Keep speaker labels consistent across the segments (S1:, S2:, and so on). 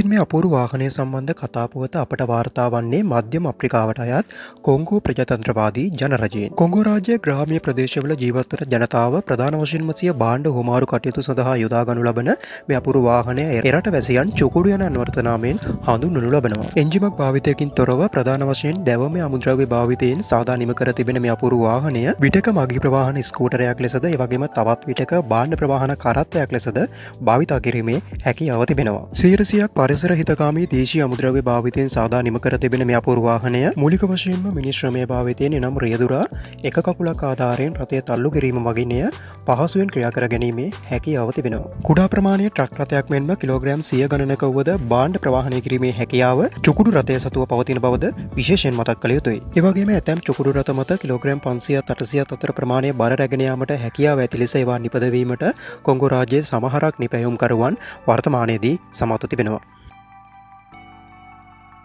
S1: ඉතින් මේ අපූරු වාහනය සම්බන්ධ කතාපුවත අපට වාර්තා වන්නේ මධ්‍යම අප්‍රිකාවට අයත් කොංගෝ ප්‍රජාතන්ත්‍රවාදී ජනරජයෙන්. කොංගෝ රාජ්‍ය ග්‍රාමීය ප්‍රදේශවල ජීවත් වන ජනතාව ප්‍රධාන වශයෙන්ම සිය භාණ්ඩ හුවමාරු කටයුතු සඳහා යොදා ගනු ලබන මේ අපූරු වාහනය එරට වැසියන් චුකුඩු යන අන්වර්ථනාමයෙන් හඳුන්වනු ලබනවා. එන්ජිමක් භාවිතයකින් තොරව ප්‍රධාන වශයෙන් දැවම අමුද්‍රව්‍ය භාවිතයෙන් සාදා නිම කර තිබෙන මේ අපූරු වාහනය විටක මගී ප්‍රවාහන ස්කූටරයක් ලෙසද ඒ වගේම තවත් විටක භාණ්ඩ ප්‍රවාහන කරත්තයක් ලෙසද භාවිතා කිරීමේ හැකියාව තිබෙනවා. 100ක් පරිසර හිතකාමී දේශීය අමුද්‍රව්‍ය භාවිතයෙන් සාදා නිම කර තිබෙන මේ අපූරු වාහනය මූලික වශයෙන්ම මිනිස් ශ්‍රමය භාවිතයෙන් එනම් රියදුරා එක කකුලක් ආධාරයෙන් රථය තල්ලු කිරීම මගින් එය පහසුවෙන් ක්‍රියා කර ගැනීමේ හැකියාව තිබෙනවා. කුඩා ප්‍රමාණයේ ට්‍රක් රථයක් මෙන්ම කිලෝග්‍රෑම් 100 ගණනක වුවද භාණ්ඩ ප්‍රවාහනය කිරීමේ හැකියාව චුකුඩු රථය සතුව පවතින බවද විශේෂයෙන් මතක් කළ යුතුයි. ඒ වගේම ඇතැම් චුකුඩු රථ මත කිලෝග්‍රෑම් 500ත් 800ත් අතර ප්‍රමාණයේ බර රැගෙන යාමට හැකියාව ඇති ලෙස ඒවා නිපදවීමට කොංගෝ රාජ්‍යයේ සමහරක් නිපැයුම්කරුවන් වර්තමානයේදී සමත්ව තිබෙනවා.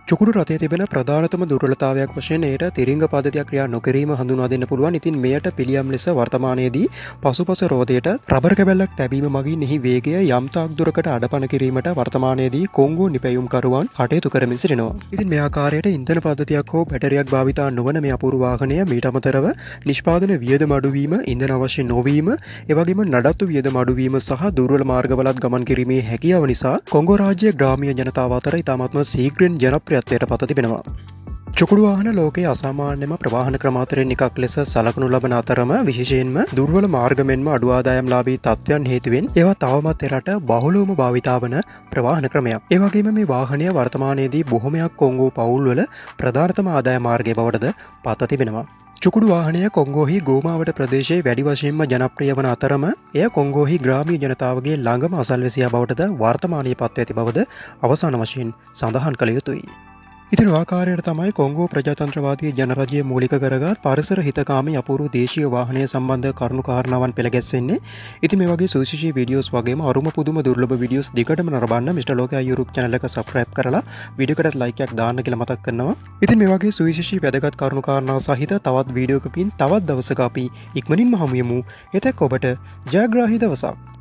S1: චුකුඩු රථයේ තිබෙන ප්‍රධානතම දුර්වලතාවයක් වශයෙන් එයට තිරිංග පද්ධතියක් ක්‍රියා නොකිරීම හඳුන්වා දෙන්න පුළුවන්. ඉතින් මෙයට පිළියම් ලෙස වර්තමානයේදී පසුපස රෝදයට රබර් කැබැල්ලක් තැබීම මගින් එහි වේගය යම් තාක් දුරකට අඩපණ කිරීමට වර්තමානයේදී කොංගෝ නිපැයුම්කරුවන් කටයුතු කරමින් සිටිනවා. ඉතින් මේ ආකාරයට ඉන්ධන පද්ධතියක් හෝ බැටරියක් භාවිතා නොවන මේ අපූරු වාහනය මීට අමතරව නිෂ්පාදන වියදම අඩුවීම, ඉන්ධන අවශ්‍ය නොවීම, ඒ වගේම නඩත්තු වියදම අඩුවීම සහ දුර්වල මාර්ගවලත් ගමන් කිරීමේ හැකියාව නිසා කොංගෝ රාජ්‍යයේ ග්‍රාමීය ජනතාව අතර ඉතාමත්ම ශීඝ්‍රයෙන් ජනප්‍රියත්වයට පත තිබෙනවා. චුකුඩු වාහන ලෝකයේ අසාමාන්‍යම ප්‍රවාහන ක්‍රම අතරින් එකක් ලෙස සලකනු ලබන අතරම විශේෂයෙන්ම දුර්වල මාර්ග මෙන්ම අඩු ආදායම්ලාභී තත්ත්වයන් හේතුවෙන් ඒවා තවමත් එරට බහුලවම භාවිතා වන ප්‍රවාහන ක්‍රමයක්. ඒ වගේම මේ වාහනය වර්තමානයේදී බොහොමයක් කොංගෝ පවුල්වල ප්‍රධානතම ආදාය මාර්ගය බවටද පත තිබෙනවා. චුකුඩු වාහනය කොංගෝහි ගෝමාවට ප්‍රදේශයේ වැඩි වශයෙන්ම ජනප්‍රිය වන අතරම එය කොංගෝහි ග්‍රාමීය ජනතාවගේ ළඟම අසල්වැසියා බවටද වර්තමානයේ පත්ව ඇති බවද අවසාන වශයෙන් සඳහන් කළ යුතුයි. ඉතින් ආකාරයට තමයි කොංගෝ ප්‍රජාතන්ත්‍රවාදී ජනරජය මූලික කරගත් පරිසර හිතකාමී අපූරු දේශීය වාහනය සම්බන්ධ කරුණු කාරණාවන් පෙළගැස්වෙන්නේ. ඉතින් මේ වගේ සුවිශේෂී වීඩියෝස් වගේම අරුම පුදුම දුර්ලභ වීඩියෝස් දිගටම නරඹන්න මිස්ටර් ලෝකයා YouTube channel එක subscribe කරලා වීඩියෝ එකට like එකක් දාන්න කියලා මතක් කරනවා. ඉතින් මේ වගේ සුවිශේෂී වැදගත් කරුණු කාරණා සහිත තවත් වීඩියෝ එකකින් තවත් දවසක අපි ඉක්මනින්ම හමු යමු. එතෙක් ඔබට ජයග්‍රාහී දවසක්.